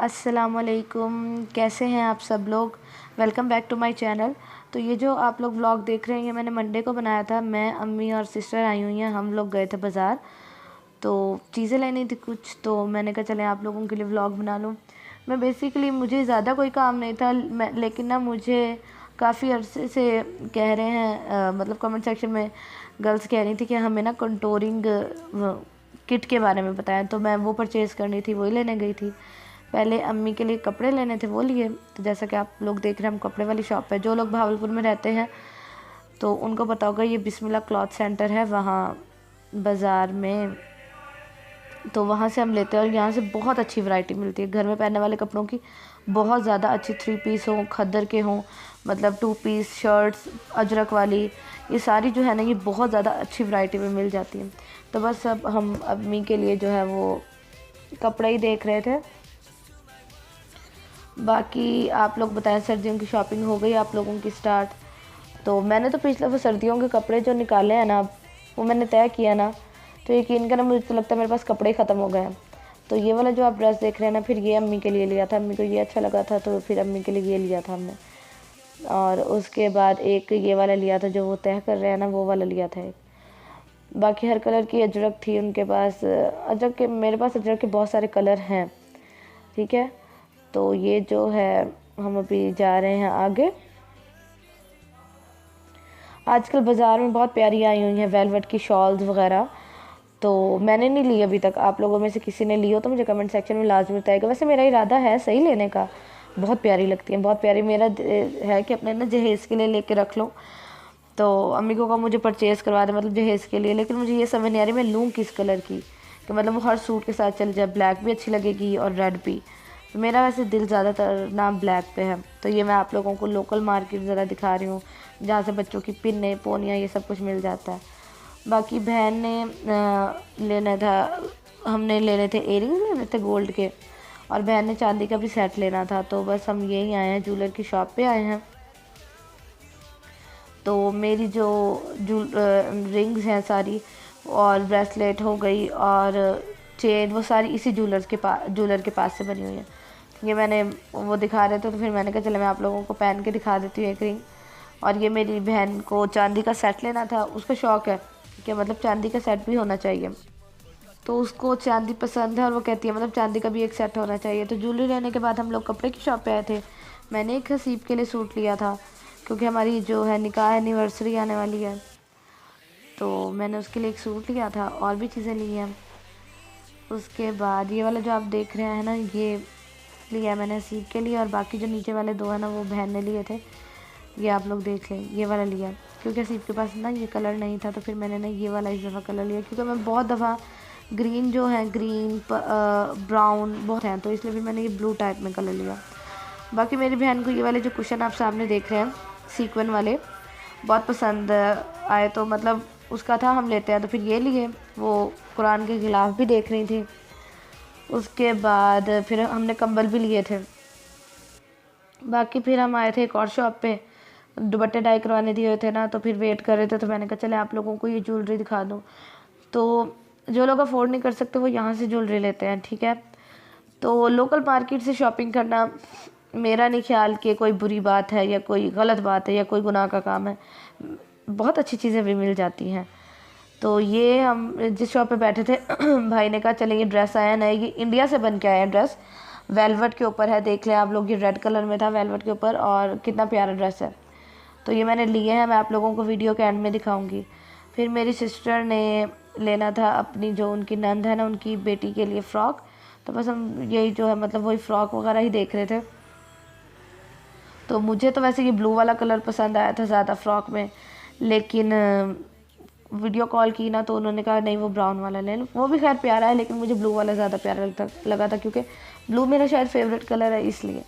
अस्सलामुअलैकुम, कैसे हैं आप सब लोग। Welcome back to my channel. तो ये जो आप लोग व्लॉग देख रहे हैं ये मैंने मंडे को बनाया था। मैं, अम्मी और सिस्टर आई हुई हैं, हम लोग गए थे बाज़ार, तो चीज़ें लेनी थी कुछ, तो मैंने कहा चलें आप लोगों के लिए व्लॉग बना लूँ। मैं बेसिकली, मुझे ज़्यादा कोई काम नहीं था, लेकिन ना मुझे काफ़ी अरसे से कह रहे हैं, मतलब कमेंट सेक्शन में गर्ल्स कह रही थी कि हमें ना कंटोरिंग किट के बारे में बताएं, तो मैं वो परचेज़ करनी थी, वही लेने गई थी। पहले अम्मी के लिए कपड़े लेने थे, वो लिए। तो जैसा कि आप लोग देख रहे हैं, हम कपड़े वाली शॉप है। जो लोग भावलपुर में रहते हैं तो उनको पता होगा, ये बिस्मिल्लाह क्लॉथ सेंटर है वहाँ बाज़ार में। तो वहाँ से हम लेते हैं और यहाँ से बहुत अच्छी वैरायटी मिलती है घर में पहनने वाले कपड़ों की। बहुत ज़्यादा अच्छी 3 पीस हों, खद्दर के हों, मतलब 2 पीस शर्ट्स, अजरक वाली, ये सारी जो है ना, ये बहुत ज़्यादा अच्छी वैरायटी में मिल जाती है। तो बस अब हम अम्मी के लिए जो है वो कपड़े ही देख रहे थे। बाकी आप लोग बताएं, सर्दियों की शॉपिंग हो गई आप लोगों की स्टार्ट? तो मैंने तो पिछले वो सर्दियों के कपड़े जो निकाले हैं ना, वो मैंने तय किया ना, तो यकीन करना, मुझे तो लगता है मेरे पास कपड़े ही ख़त्म हो गए हैं। तो ये वाला जो आप ड्रेस देख रहे हैं ना, फिर ये अम्मी के लिए लिया था। अम्मी को ये अच्छा लगा था तो फिर अम्मी के लिए ये लिया था हमने। और उसके बाद एक ये वाला लिया था, जो वो तय कर रहे हैं ना, वो वाला लिया था एक। बाकी हर कलर की अजरक थी उनके पास। अजरक के, मेरे पास अजरक के बहुत सारे कलर हैं, ठीक है। तो ये जो है, हम अभी जा रहे हैं आगे। आजकल बाज़ार में बहुत प्यारी आई हुई हैं वेलवेट की शॉल्स वगैरह। तो मैंने नहीं ली अभी तक। आप लोगों में से किसी ने ली हो तो मुझे कमेंट सेक्शन में लाजमी बताएगा। वैसे मेरा इरादा है सही लेने का, बहुत प्यारी लगती है, बहुत प्यारी। मेरा है कि अपने ना जहेज़ के लिए लेके रख लो। तो अम्मी को कहा मुझे परचेज़ करवा दे, मतलब जहेज़ के लिए। लेकिन मुझे ये समझ नहीं आ रही मैं लूँ किस कलर की, कि मतलब वो हर सूट के साथ चल जाए। ब्लैक भी अच्छी लगेगी और रेड भी। तो मेरा वैसे दिल ज़्यादातर ना ब्लैक पे है। तो ये मैं आप लोगों को लोकल मार्केट ज़रा दिखा रही हूँ, जहाँ से बच्चों की पिन्ने, पोनियाँ, ये सब कुछ मिल जाता है। बाकी बहन ने लेना था, हमने लेने थे इयरिंग्स, लेने थे गोल्ड के, और बहन ने चांदी का भी सेट लेना था। तो बस हम यहीं आए हैं, ज्वेलर की शॉप पे आए हैं। तो मेरी जो रिंग्स हैं सारी, और ब्रेसलेट हो गई, और चेन, वो सारी इसी ज्वेलर के पास से बनी हुई है। ये मैंने, वो दिखा रहे थे तो फिर मैंने कहा चले मैं आप लोगों को पहन के दिखा देती हूँ एक रिंग। और ये मेरी बहन को चांदी का सेट लेना था, उसका शौक़ है कि मतलब चांदी का सेट भी होना चाहिए। तो उसको चांदी पसंद है और वो कहती है मतलब चांदी का भी एक सेट होना चाहिए। तो ज्वेलरी लेने के बाद हम लोग कपड़े की शॉप पे आए थे। मैंने एक हसीब के लिए सूट लिया था, क्योंकि हमारी जो है निकाह एनिवर्सरी आने वाली है, तो मैंने उसके लिए एक सूट लिया था, और भी चीज़ें ली हैं। उसके बाद ये वाला जो आप देख रहे हैं ना, ये लिया मैंने हसीब के लिए, और बाकी जो नीचे वाले दो है ना, वो बहन ने लिए थे। ये आप लोग देख लें, ये वाला लिया, क्योंकि हसीब के पास ना ये कलर नहीं था, तो फिर मैंने ना ये वाला इस दफ़ा कलर लिया, क्योंकि मैं बहुत दफ़ा ग्रीन जो है, ग्रीन ब्राउन बहुत हैं, तो इसलिए फिर मैंने ये ब्लू टाइप में कलर लिया। बाकी मेरी बहन को ये वाले जो कुशन आप सामने देख रहे हैं, सीक्वेंस वाले, बहुत पसंद आए, तो मतलब उसका था हम लेते हैं, तो फिर ये लिए। वो कुरान के ख़िलाफ़ भी देख रही थी। उसके बाद फिर हमने कंबल भी लिए थे। बाकी फिर हम आए थे एक और शॉप पे, दुपट्टे डाई करवाने दिए हुए थे ना, तो फिर वेट कर रहे थे, तो मैंने कहा चले आप लोगों को ये ज्वेलरी दिखा दूँ। तो जो लोग अफोर्ड नहीं कर सकते वो यहाँ से ज्वेलरी लेते हैं, ठीक है। तो लोकल मार्केट से शॉपिंग करना, मेरा नहीं ख्याल कि कोई बुरी बात है या कोई गलत बात है या कोई गुनाह का काम है। बहुत अच्छी चीज़ें भी मिल जाती हैं। तो ये हम जिस शॉप पे बैठे थे भाई ने कहा चले ये ड्रेस आया नया, ये इंडिया से बन के आया है ड्रेस, वेलवेट के ऊपर है, देख लें आप लोग। ये रेड कलर में था वेलवेट के ऊपर, और कितना प्यारा ड्रेस है। तो ये मैंने लिए हैं, मैं आप लोगों को वीडियो के एंड में दिखाऊंगी। फिर मेरी सिस्टर ने लेना था अपनी, जो उनकी नंद है ना, उनकी बेटी के लिए फ़्रॉक। तो बस हम यही जो है, मतलब वही फ़्रॉक वगैरह ही देख रहे थे। तो मुझे तो वैसे ये ब्लू वाला कलर पसंद आया था ज़्यादा फ़्रॉक में, लेकिन वीडियो कॉल की ना, तो उन्होंने कहा नहीं वो ब्राउन वाला ले लो। वो भी खैर प्यारा है, लेकिन मुझे ब्लू वाला ज़्यादा प्यारा लगा था, क्योंकि ब्लू मेरा शायद फेवरेट कलर है, इसलिए।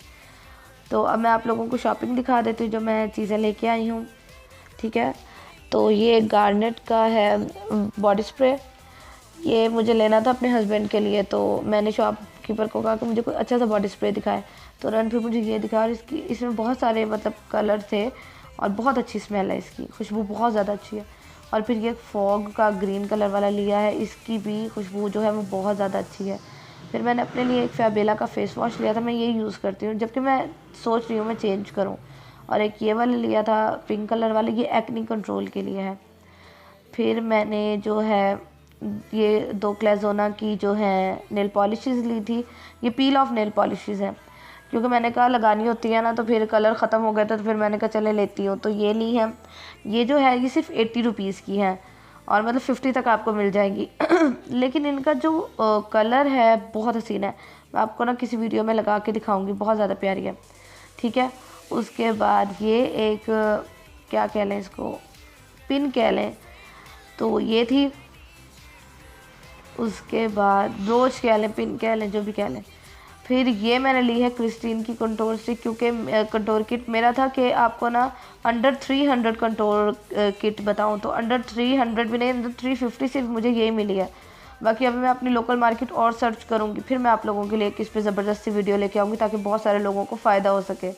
तो अब मैं आप लोगों को शॉपिंग दिखा देती हूँ, जो मैं चीज़ें लेके आई हूँ, ठीक है। तो ये गार्नेट का है बॉडी स्प्रे, ये मुझे लेना था अपने हस्बैंड के लिए। तो मैंने शॉपकीपर को कहा कि मुझे कोई अच्छा सा बॉडी स्प्रे दिखाए, तो उन्होंने फिर मुझे ये दिखाया। और इसमें बहुत सारे मतलब कलर थे, और बहुत अच्छी स्मेल है इसकी, खुशबू बहुत ज़्यादा अच्छी है। और फिर ये फॉग का ग्रीन कलर वाला लिया है, इसकी भी खुशबू जो है वो बहुत ज़्यादा अच्छी है। फिर मैंने अपने लिए एक फैबेला का फ़ेस वॉश लिया था, मैं ये यूज़ करती हूँ जबकि मैं सोच रही हूँ मैं चेंज करूँ। और एक ये वाला लिया था पिंक कलर वाले, ये एक्ने कंट्रोल के लिए है। फिर मैंने जो है ये 2 क्लेज़ोना की जो है नेल पॉलिशेस ली थी। ये पील ऑफ नेल पॉलिशेस हैं, क्योंकि मैंने कहा लगानी होती है ना तो फिर कलर ख़त्म हो गया था, तो फिर मैंने कहा चले लेती हूँ, तो ये ली है। ये जो है ये सिर्फ 80 रुपीज़ की है और मतलब 50 तक आपको मिल जाएंगी। लेकिन इनका जो कलर है बहुत हसीन है, मैं आपको ना किसी वीडियो में लगा के दिखाऊंगी, बहुत ज़्यादा प्यारी है। ठीक है, उसके बाद ये एक क्या कह लें इसको, पिन कह लें, तो ये थी। उसके बाद ब्रोच कह लें, पिन कह लें, जो भी कह लें। फिर ये मैंने ली है क्रिस्टीन की कंटोर स्टिक, क्योंकि कंटोर किट मेरा था कि आपको ना अंडर 300 कंटोर किट बताऊं तो अंडर 300 भी नहीं, अंडर 350 सिर्फ मुझे यही मिली है। बाकी अभी मैं अपनी लोकल मार्केट और सर्च करूंगी, फिर मैं आप लोगों के लिए इस पर ज़बरदस्ती वीडियो लेके आऊँगी ताकि बहुत सारे लोगों को फ़ायदा हो सके।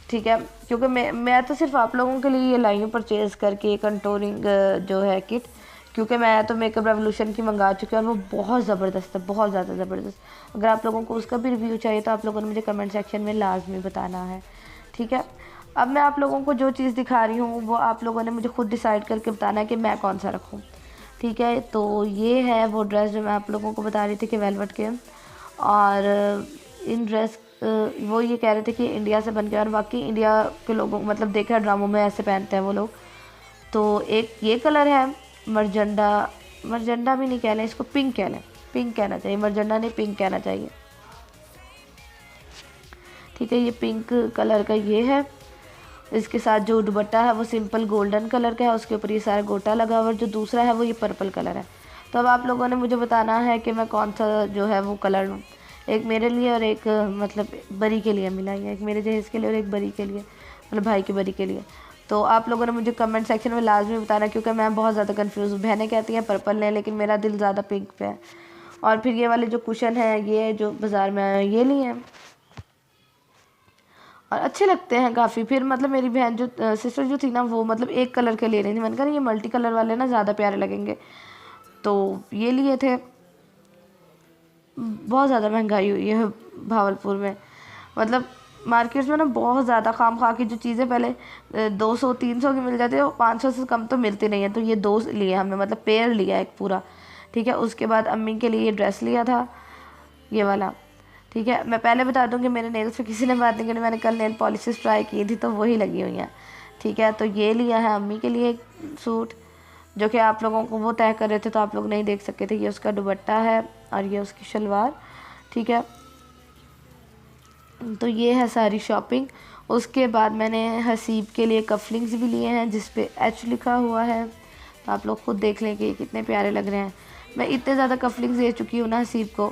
ठीक है, क्योंकि मैं तो सिर्फ आप लोगों के लिए ये लाई हूँ परचेज़ करके कंटोरिंग जो है किट, क्योंकि मैं तो मेकअप रेवोल्यूशन की मंगा चुकी हूँ और वो बहुत ज़बरदस्त है, बहुत ज़्यादा ज़बरदस्त। अगर आप लोगों को उसका भी रिव्यू चाहिए तो आप लोगों ने मुझे कमेंट सेक्शन में लाजमी बताना है। ठीक है, अब मैं आप लोगों को जो चीज़ दिखा रही हूँ वो आप लोगों ने मुझे खुद डिसाइड करके बताना है कि मैं कौन सा रखूँ। ठीक है, तो ये है वो ड्रेस जो मैं आप लोगों को बता रही थी कि वेलवेट के, और इन ड्रेस वो ये कह रहे थे कि इंडिया से बन के, और बाकी इंडिया के लोगों मतलब देखा ड्रामों में ऐसे पहनते हैं वो लोग। तो एक ये कलर है मरजंडा, मरजंडा भी नहीं कह लें इसको, पिंक कह लें, पिंक कहना चाहिए, मरजंडा नहीं पिंक कहना चाहिए। ठीक है, ये पिंक कलर का ये है। इसके साथ जो दुपट्टा है वो सिंपल गोल्डन कलर का है, उसके ऊपर ये सारा गोटा लगा हुआ है। जो दूसरा है वो ये पर्पल कलर है। तो अब आप लोगों ने मुझे बताना है कि मैं कौन सा जो है वो कलर लूँ। एक मेरे लिए और एक मतलब बरी के लिए मिला है, एक मेरे जहेज़ के लिए और एक बरी के लिए, मतलब भाई की बरी के लिए। तो आप लोगों ने मुझे कमेंट सेक्शन में लाजमी बताना, क्योंकि मैं बहुत ज़्यादा कंफ्यूज हूँ। बहनें कहती हैं पर्पल लें, लेकिन मेरा दिल ज़्यादा पिंक पे है। और फिर ये वाले जो कुशन है ये जो बाज़ार में आए ये लिए हैं और अच्छे लगते हैं काफ़ी। फिर मतलब मेरी बहन जो सिस्टर जो थी ना वो मतलब एक कलर के ले रही थी, मैंने कहा ये मल्टी कलर वाले ना ज़्यादा प्यारे लगेंगे, तो ये लिए थे। बहुत ज़्यादा महंगाई हुई है भावलपुर में, मतलब मार्केट्स में ना बहुत ज़्यादा खाम खा की जो चीज़ें पहले 200-300 की मिल जाती है वो 500 से कम तो मिलती नहीं है। तो ये 2 लिए हमने, मतलब पेयर लिया एक पूरा। ठीक है, उसके बाद अम्मी के लिए ये ड्रेस लिया था ये वाला। ठीक है, मैं पहले बता दूं कि मेरे नेल्स पे किसी ने बात नहीं करी, मैंने कल नेल पॉलिशेस ट्राई की थी तो वही लगी हुई हैं। ठीक है, तो ये लिया है अम्मी के लिए एक सूट, जो कि आप लोगों को वो तय कर रहे थे तो आप लोग नहीं देख सके थे। ये उसका दुपट्टा है और ये उसकी शलवार। ठीक है, तो ये है सारी शॉपिंग। उसके बाद मैंने हसीब के लिए कफलिंग्स भी लिए हैं जिस पे एच लिखा हुआ है, तो आप लोग खुद देख लें कि ये कितने प्यारे लग रहे हैं। मैं इतने ज़्यादा कफलिंग्स दे चुकी हूँ ना हसीब को,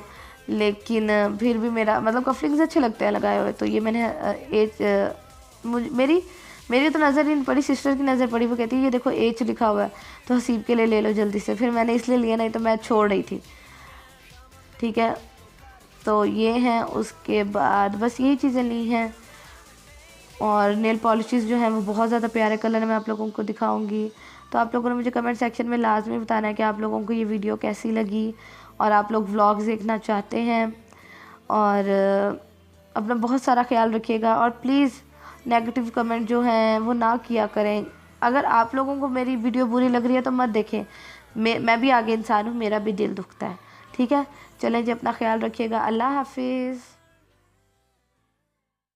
लेकिन फिर भी मेरा मतलब कफलिंग्स अच्छे लगते हैं लगाए हुए। तो ये मैंने मेरी तो नज़र ही नहीं पड़ी, सिस्टर की नज़र पड़ी, वो कहती है ये देखो एच लिखा हुआ है तो हसीब के लिए ले लो जल्दी से। फिर मैंने इसलिए लिया, नहीं तो मैं छोड़ रही थी। ठीक है, तो ये हैं। उसके बाद बस यही चीज़ें ली हैं, और नेल पॉलिशेस जो हैं वो बहुत ज़्यादा प्यारे कलर में मैं आप लोगों को दिखाऊंगी। तो आप लोगों ने मुझे कमेंट सेक्शन में लाजमी बताना है कि आप लोगों को ये वीडियो कैसी लगी और आप लोग व्लॉग्स देखना चाहते हैं। और अपना बहुत सारा ख्याल रखिएगा, और प्लीज़ नेगेटिव कमेंट जो हैं वो ना किया करें। अगर आप लोगों को मेरी वीडियो बुरी लग रही है तो मत देखें, मैं भी आगे इंसान हूँ, मेरा भी दिल दुखता है। ठीक है, चलें जी, अपना ख्याल रखिएगा। अल्लाह हाफिज़।